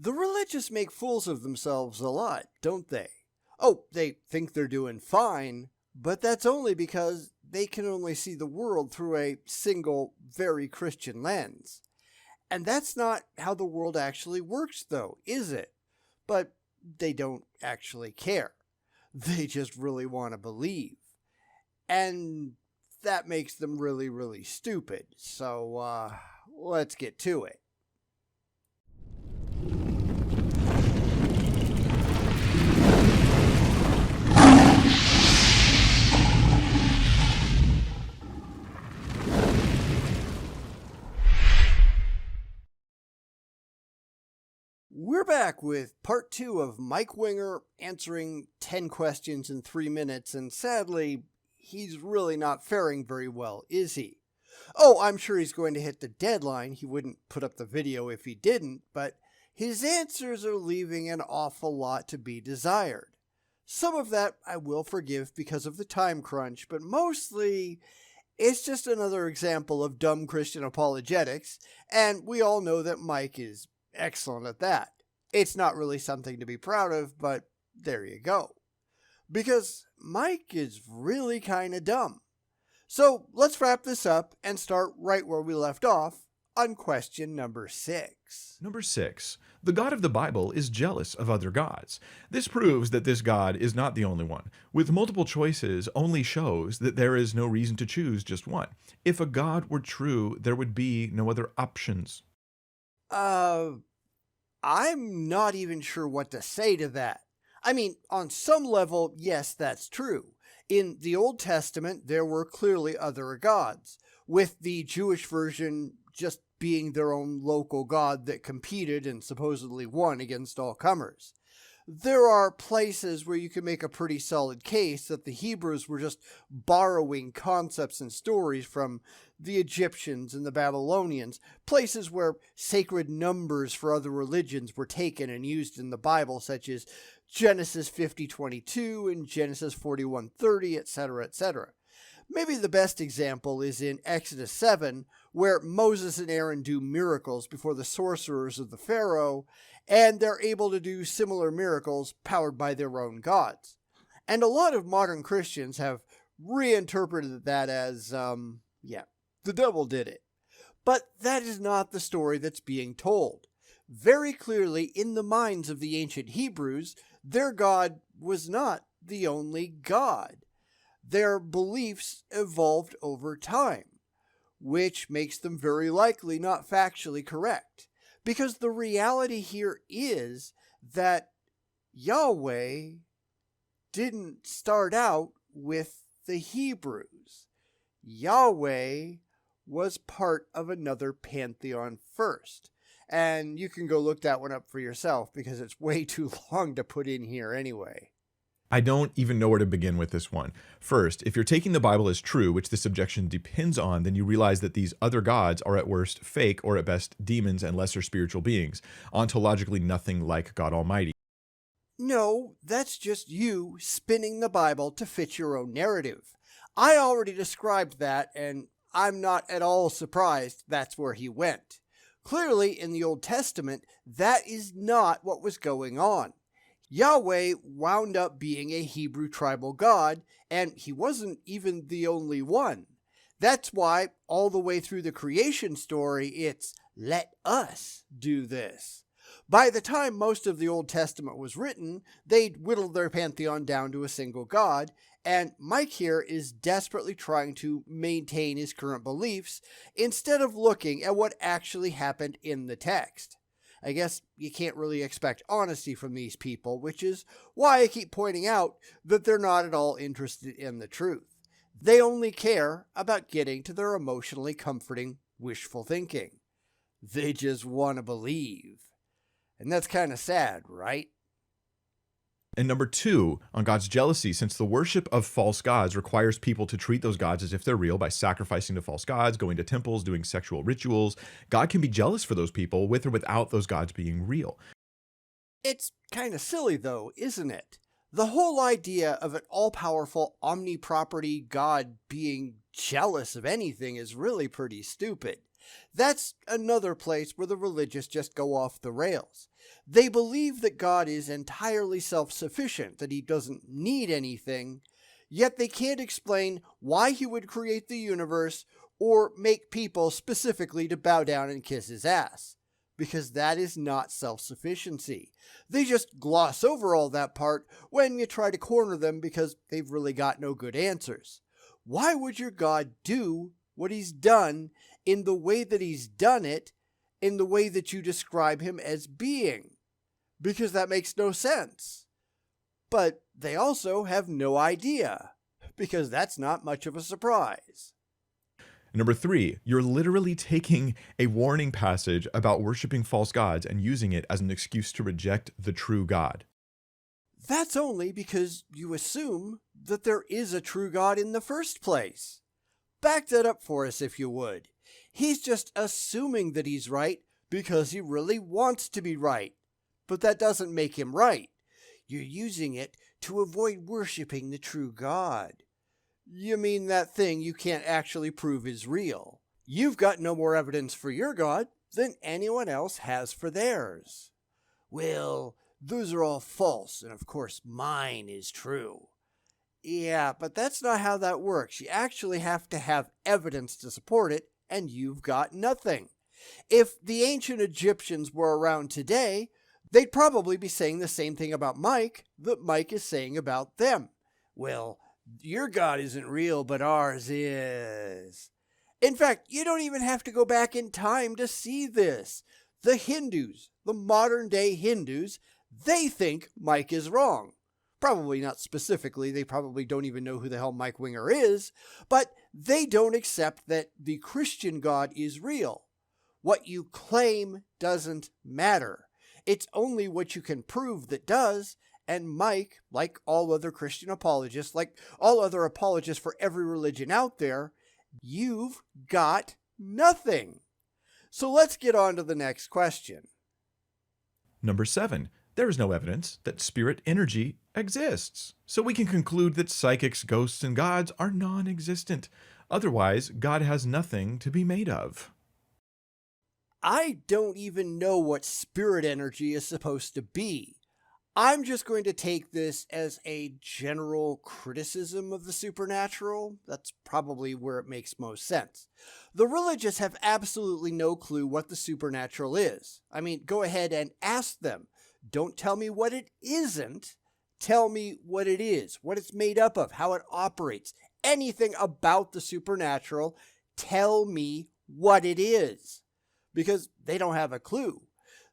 The religious make fools of themselves a lot, don't they? Oh, they think they're doing fine, but that's only because they can only see the world through a single, very Christian lens. And that's not how the world actually works, though, is it? But they don't actually care. They just really want to believe. And that makes them really, really stupid. So, let's get to it. We're back with part 2 of Mike Winger answering 10 questions in 3 minutes, and sadly, he's really not faring very well, is he? Oh, I'm sure he's going to hit the deadline. He wouldn't put up the video if he didn't, but his answers are leaving an awful lot to be desired. Some of that I will forgive because of the time crunch, but mostly it's just another example of dumb Christian apologetics, and we all know that Mike is excellent at that. It's not really something to be proud of, but there you go. Because Mike is really kind of dumb. So let's wrap this up and start right where we left off on question number 6. Number 6. The God of the Bible is jealous of other gods. This proves that this God is not the only one. With multiple choices only shows that there is no reason to choose just one. If a God were true, there would be no other options. I'm not even sure what to say to that. I mean, on some level, yes, that's true. In the Old Testament, there were clearly other gods, with the Jewish version just being their own local god that competed and supposedly won against all comers. There are places where you can make a pretty solid case that the Hebrews were just borrowing concepts and stories from the Egyptians and the Babylonians, places where sacred numbers for other religions were taken and used in the Bible, such as Genesis 50:22 and Genesis 41:30, etc., etc. Maybe the best example is in Exodus 7, where Moses and Aaron do miracles before the sorcerers of the Pharaoh, and they're able to do similar miracles powered by their own gods. And a lot of modern Christians have reinterpreted that as, the devil did it. But that is not the story that's being told. Very clearly, in the minds of the ancient Hebrews, their God was not the only God. Their beliefs evolved over time, which makes them very likely not factually correct. Because the reality here is that Yahweh didn't start out with the Hebrews. Yahweh was part of another pantheon first. And you can go look that one up for yourself because it's way too long to put in here anyway. I don't even know where to begin with this one. First, if you're taking the Bible as true, which this objection depends on, then you realize that these other gods are at worst fake or at best demons and lesser spiritual beings, ontologically nothing like God Almighty. No, that's just you spinning the Bible to fit your own narrative. I already described that, and I'm not at all surprised that's where he went. Clearly, in the Old Testament, that is not what was going on. Yahweh wound up being a Hebrew tribal god, and he wasn't even the only one. That's why, all the way through the creation story, it's, let us do this. By the time most of the Old Testament was written, they'd whittled their pantheon down to a single god, and Mike here is desperately trying to maintain his current beliefs instead of looking at what actually happened in the text. I guess you can't really expect honesty from these people, which is why I keep pointing out that they're not at all interested in the truth. They only care about getting to their emotionally comforting, wishful thinking. They just want to believe. And that's kind of sad, right? And number 2, on God's jealousy, since the worship of false gods requires people to treat those gods as if they're real by sacrificing to false gods, going to temples, doing sexual rituals, God can be jealous for those people with or without those gods being real. It's kind of silly though, isn't it? The whole idea of an all-powerful, omniproperty God being jealous of anything is really pretty stupid. That's another place where the religious just go off the rails. They believe that God is entirely self-sufficient, that he doesn't need anything, yet they can't explain why he would create the universe or make people specifically to bow down and kiss his ass. Because that is not self-sufficiency. They just gloss over all that part when you try to corner them because they've really got no good answers. Why would your God do what he's done in the way that he's done it, in the way that you describe him as being? Because that makes no sense. But they also have no idea, because that's not much of a surprise. Number 3, you're literally taking a warning passage about worshiping false gods and using it as an excuse to reject the true God. That's only because you assume that there is a true God in the first place. Back that up for us if you would. He's just assuming that he's right because he really wants to be right. But that doesn't make him right. You're using it to avoid worshiping the true God. You mean that thing you can't actually prove is real. You've got no more evidence for your God than anyone else has for theirs. Well, those are all false, and of course mine is true. Yeah, but that's not how that works. You actually have to have evidence to support it, and you've got nothing. If the ancient Egyptians were around today, they'd probably be saying the same thing about Mike that Mike is saying about them. Well, your God isn't real, but ours is. In fact, you don't even have to go back in time to see this. The Hindus, the modern day Hindus, they think Mike is wrong. Probably not specifically, they probably don't even know who the hell Mike Winger is, but they don't accept that the Christian God is real. What you claim doesn't matter. It's only what you can prove that does. And Mike, like all other Christian apologists, like all other apologists for every religion out there, you've got nothing. So let's get on to the next question. Number 7, there is no evidence that spirit energy exists. So we can conclude that psychics, ghosts, and gods are non-existent. Otherwise, God has nothing to be made of. I don't even know what spirit energy is supposed to be. I'm just going to take this as a general criticism of the supernatural. That's probably where it makes most sense. The religious have absolutely no clue what the supernatural is. I mean, go ahead and ask them. Don't tell me what it isn't. Tell me what it is, what it's made up of, how it operates. Anything about the supernatural, tell me what it is. Because they don't have a clue.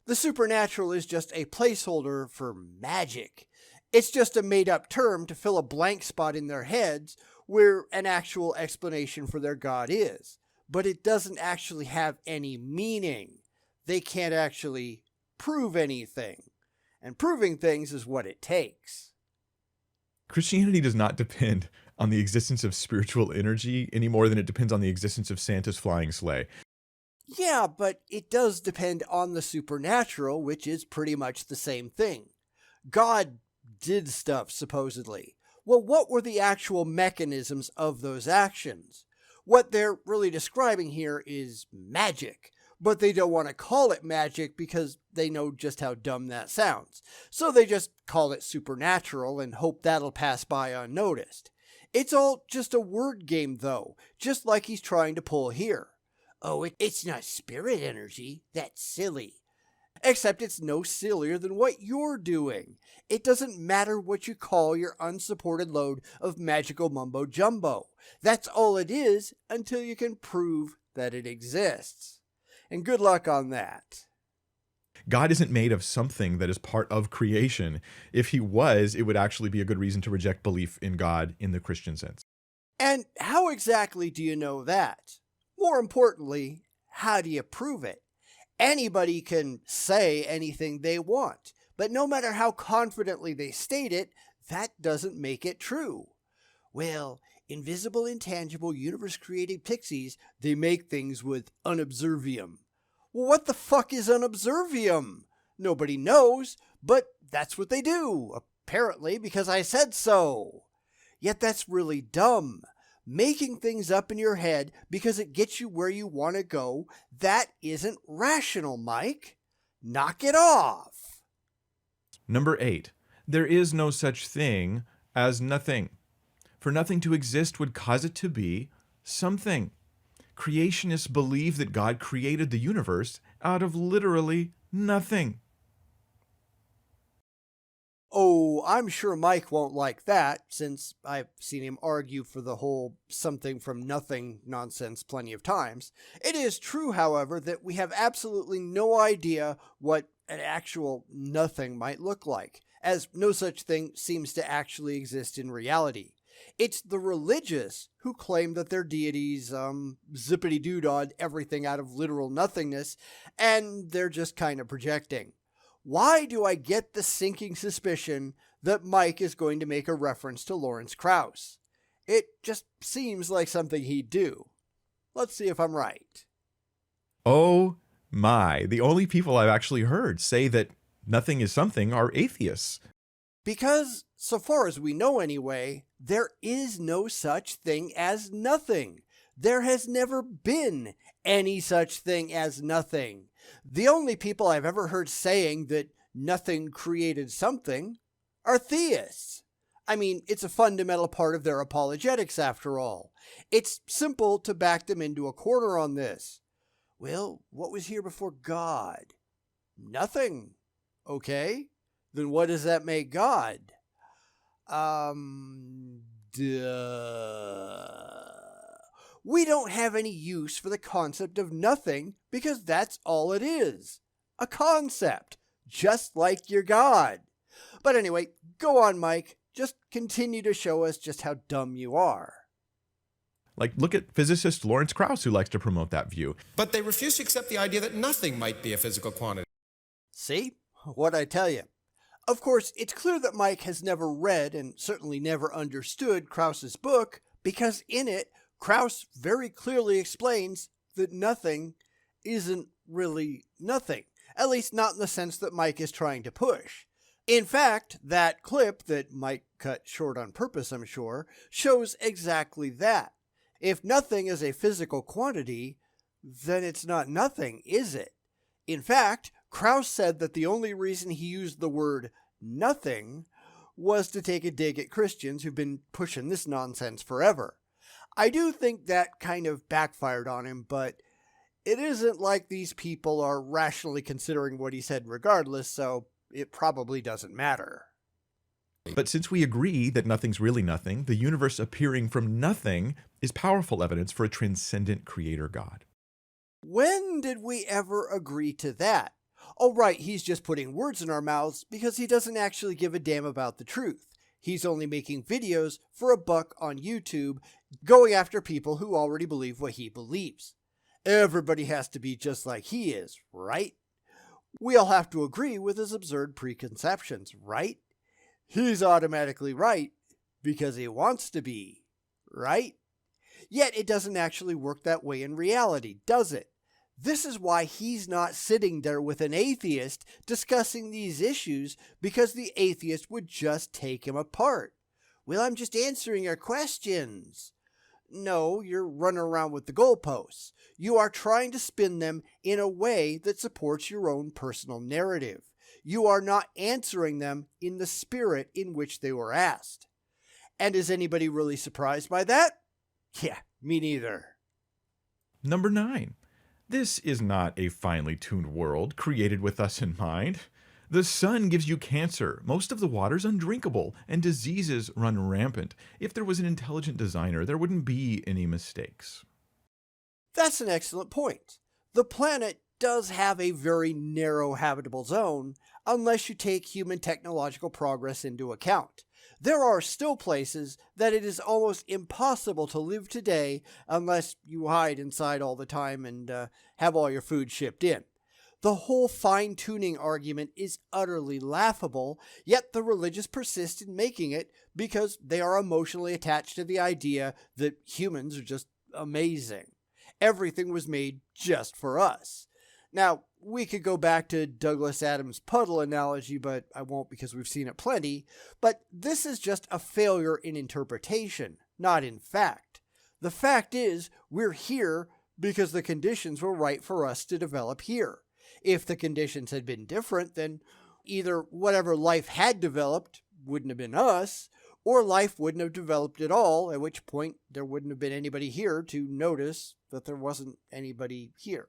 The supernatural is just a placeholder for magic. It's just a made-up term to fill a blank spot in their heads where an actual explanation for their God is. But it doesn't actually have any meaning. They can't actually prove anything. And proving things is what it takes. Christianity does not depend on the existence of spiritual energy any more than it depends on the existence of Santa's flying sleigh. Yeah, but it does depend on the supernatural, which is pretty much the same thing. God did stuff, supposedly. Well, what were the actual mechanisms of those actions? What they're really describing here is magic, but they don't want to call it magic because they know just how dumb that sounds. So they just call it supernatural and hope that'll pass by unnoticed. It's all just a word game, though, just like he's trying to pull here. Oh, it's not spirit energy. That's silly. Except it's no sillier than what you're doing. It doesn't matter what you call your unsupported load of magical mumbo-jumbo. That's all it is until you can prove that it exists. And good luck on that. God isn't made of something that is part of creation. If he was, it would actually be a good reason to reject belief in God in the Christian sense. And how exactly do you know that? More importantly, how do you prove it? Anybody can say anything they want, but no matter how confidently they state it, that doesn't make it true. Well, invisible, intangible, universe-created pixies, they make things with unobservium. Well, what the fuck is unobservium? Nobody knows, but that's what they do, apparently, because I said so. Yet that's really dumb. Making things up in your head because it gets you where you want to go, that isn't rational, Mike. Knock it off. Number 8. There is no such thing as nothing. For nothing to exist would cause it to be something. Creationists believe that God created the universe out of literally nothing. Oh, I'm sure Mike won't like that, since I've seen him argue for the whole something from nothing nonsense plenty of times. It is true, however, that we have absolutely no idea what an actual nothing might look like, as no such thing seems to actually exist in reality. It's the religious who claim that their deities zippity-doo-dah'd everything out of literal nothingness, and they're just kind of projecting. Why do I get the sinking suspicion that Mike is going to make a reference to Lawrence Krauss? It just seems like something he'd do. Let's see if I'm right. Oh my, the only people I've actually heard say that nothing is something are atheists. Because, so far as we know anyway, there is no such thing as nothing. There has never been any such thing as nothing. The only people I've ever heard saying that nothing created something are theists. I mean, it's a fundamental part of their apologetics after all. It's simple to back them into a corner on this. Well, what was here before God? Nothing. Okay, then what does that make God? Duh. We don't have any use for the concept of nothing because that's all it is. A concept, just like your God. But anyway, go on, Mike. Just continue to show us just how dumb you are. Like, look at physicist Lawrence Krauss, who likes to promote that view. But they refuse to accept the idea that nothing might be a physical quantity. See? What'd I tell you? Of course, it's clear that Mike has never read and certainly never understood Krauss's book, because in it, Krauss very clearly explains that nothing isn't really nothing, at least not in the sense that Mike is trying to push. In fact, that clip that Mike cut short on purpose, I'm sure, shows exactly that. If nothing is a physical quantity, then it's not nothing, is it? In fact, Krauss said that the only reason he used the word nothing was to take a dig at Christians who've been pushing this nonsense forever. I do think that kind of backfired on him, but it isn't like these people are rationally considering what he said regardless, so it probably doesn't matter. But since we agree that nothing's really nothing, the universe appearing from nothing is powerful evidence for a transcendent creator God. When did we ever agree to that? Oh, right, he's just putting words in our mouths because he doesn't actually give a damn about the truth. He's only making videos for $1 on YouTube, going after people who already believe what he believes. Everybody has to be just like he is, right? We all have to agree with his absurd preconceptions, right? He's automatically right because he wants to be, right? Yet it doesn't actually work that way in reality, does it? This is why he's not sitting there with an atheist discussing these issues, because the atheist would just take him apart. Well, I'm just answering your questions. No, you're running around with the goalposts. You are trying to spin them in a way that supports your own personal narrative. You are not answering them in the spirit in which they were asked. And is anybody really surprised by that? Yeah, me neither. Number 9. This is not a finely tuned world created with us in mind. The sun gives you cancer, most of the water's undrinkable, and diseases run rampant. If there was an intelligent designer, there wouldn't be any mistakes. That's an excellent point. The planet does have a very narrow habitable zone, unless you take human technological progress into account. There are still places that it is almost impossible to live today unless you hide inside all the time and have all your food shipped in. The whole fine-tuning argument is utterly laughable, yet the religious persist in making it because they are emotionally attached to the idea that humans are just amazing. Everything was made just for us. Now, we could go back to Douglas Adams' puddle analogy, but I won't because we've seen it plenty. But this is just a failure in interpretation, not in fact. The fact is, we're here because the conditions were right for us to develop here. If the conditions had been different, then either whatever life had developed wouldn't have been us, or life wouldn't have developed at all, at which point there wouldn't have been anybody here to notice that there wasn't anybody here.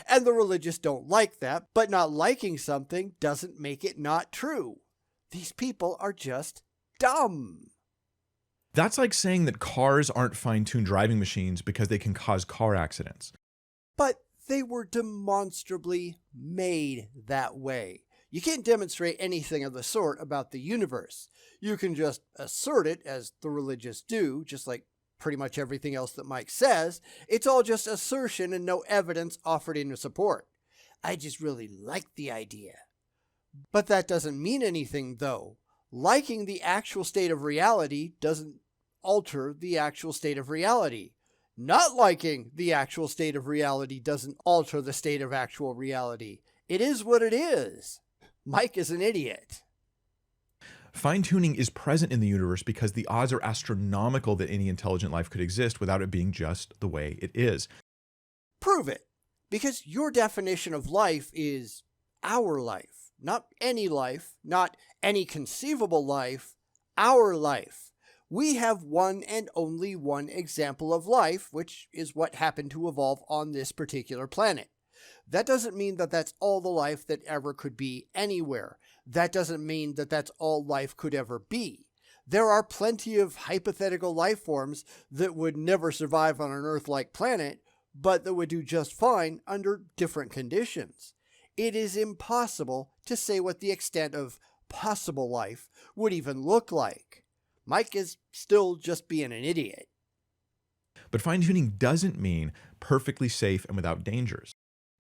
And the religious don't like that, but not liking something doesn't make it not true. These people are just dumb. That's like saying that cars aren't fine-tuned driving machines because they can cause car accidents. But they were demonstrably made that way. You can't demonstrate anything of the sort about the universe. You can just assert it, as the religious do, just like pretty much everything else that Mike says. It's all just assertion and no evidence offered in support. I just really like the idea. But that doesn't mean anything, though. Liking the actual state of reality doesn't alter the actual state of reality. Not liking the actual state of reality doesn't alter the state of actual reality. It is what it is. Mike is an idiot. Fine-tuning is present in the universe because the odds are astronomical that any intelligent life could exist without it being just the way it is. Prove it. Because your definition of life is our life. Not any life, not any conceivable life, our life. We have one and only one example of life, which is what happened to evolve on this particular planet. That doesn't mean that that's all the life that ever could be anywhere. That doesn't mean that that's all life could ever be. There are plenty of hypothetical life forms that would never survive on an Earth-like planet, but that would do just fine under different conditions. It is impossible to say what the extent of possible life would even look like. Mike is still just being an idiot. But fine-tuning doesn't mean perfectly safe and without dangers.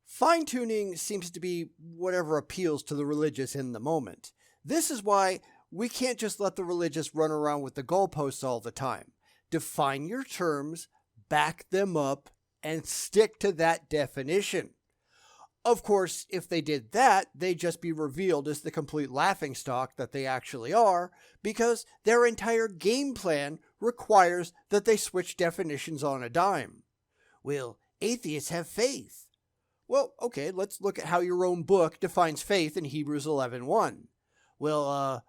Fine-tuning seems to be whatever appeals to the religious in the moment. This is why we can't just let the religious run around with the goalposts all the time. Define your terms, back them up, and stick to that definition. Of course, if they did that, they'd just be revealed as the complete laughingstock that they actually are, because their entire game plan requires that they switch definitions on a dime. Well, atheists have faith. Well, okay, let's look at how your own book defines faith in Hebrews 11:1. Well,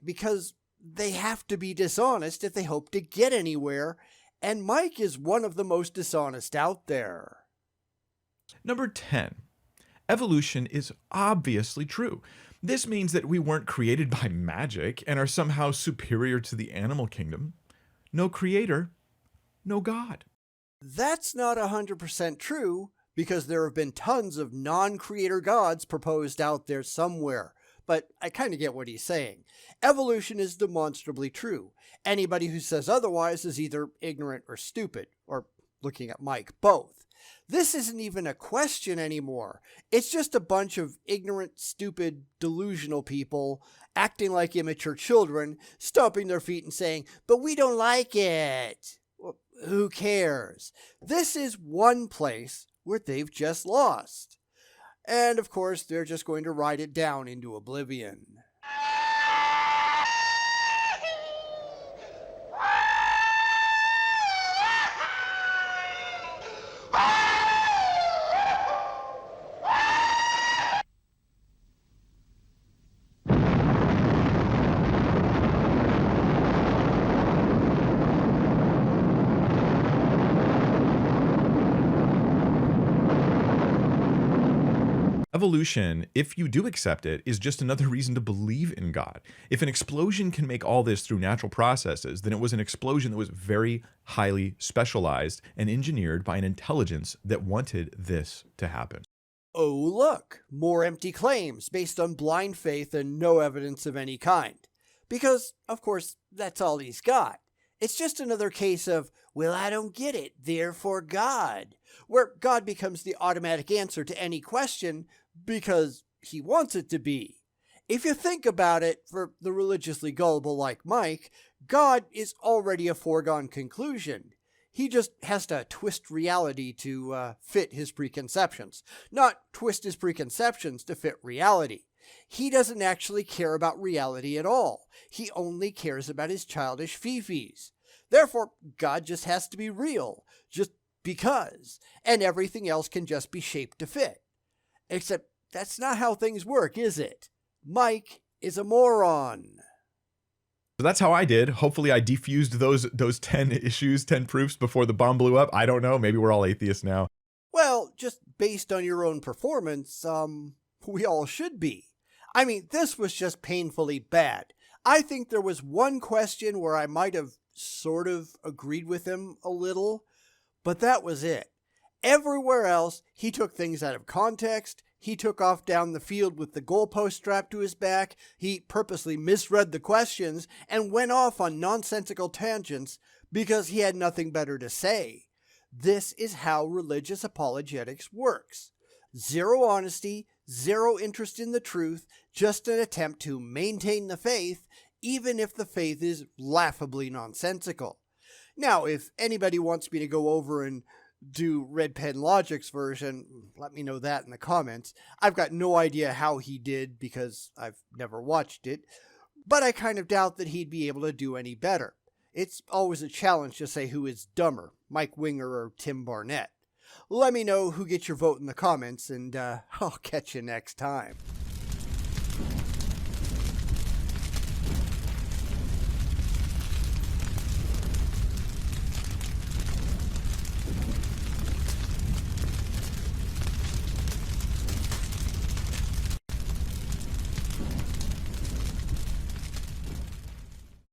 because they have to be dishonest if they hope to get anywhere, and Mike is one of the most dishonest out there. Number 10. Evolution is obviously true. This means that we weren't created by magic and are somehow superior to the animal kingdom. No creator, no God. That's not 100% true, because there have been tons of non-creator gods proposed out there somewhere. But I kind of get what he's saying. Evolution is demonstrably true. Anybody who says otherwise is either ignorant or stupid, or, looking at Mike, both. This isn't even a question anymore. It's just a bunch of ignorant, stupid, delusional people acting like immature children, stomping their feet and saying, "But we don't like it." Well, who cares? This is one place where they've just lost. And of course, they're just going to ride it down into oblivion. Evolution, if you do accept it, is just another reason to believe in God. If an explosion can make all this through natural processes, then it was an explosion that was very highly specialized and engineered by an intelligence that wanted this to happen. Oh, look, more empty claims based on blind faith and no evidence of any kind. Because, of course, that's all he's got. It's just another case of, well, I don't get it, therefore God, where God becomes the automatic answer to any question because he wants it to be. If you think about it, for the religiously gullible like Mike, God is already a foregone conclusion. He just has to twist reality to fit his preconceptions, not twist his preconceptions to fit reality. He doesn't actually care about reality at all. He only cares about his childish fifis. Therefore, God just has to be real, just because, and everything else can just be shaped to fit. Except that's not how things work, is it? Mike is a moron. So that's how I did. Hopefully I defused those 10 issues, 10 proofs before the bomb blew up. I don't know. Maybe we're all atheists now. Well, just based on your own performance, we all should be. I mean, this was just painfully bad. I think there was one question where I might have sort of agreed with him a little, but that was it. Everywhere else, he took things out of context. He took off down the field with the goalpost strapped to his back. He purposely misread the questions and went off on nonsensical tangents because he had nothing better to say. This is how religious apologetics works. Zero honesty, zero interest in the truth, just an attempt to maintain the faith, even if the faith is laughably nonsensical. Now, if anybody wants me to go over and do Red Pen Logic's version, let me know that in the comments. I've got no idea how he did because I've never watched it, but I kind of doubt that he'd be able to do any better. It's always a challenge to say who is dumber, Mike Winger or Tim Barnett. Let me know who gets your vote in the comments, and I'll catch you next time.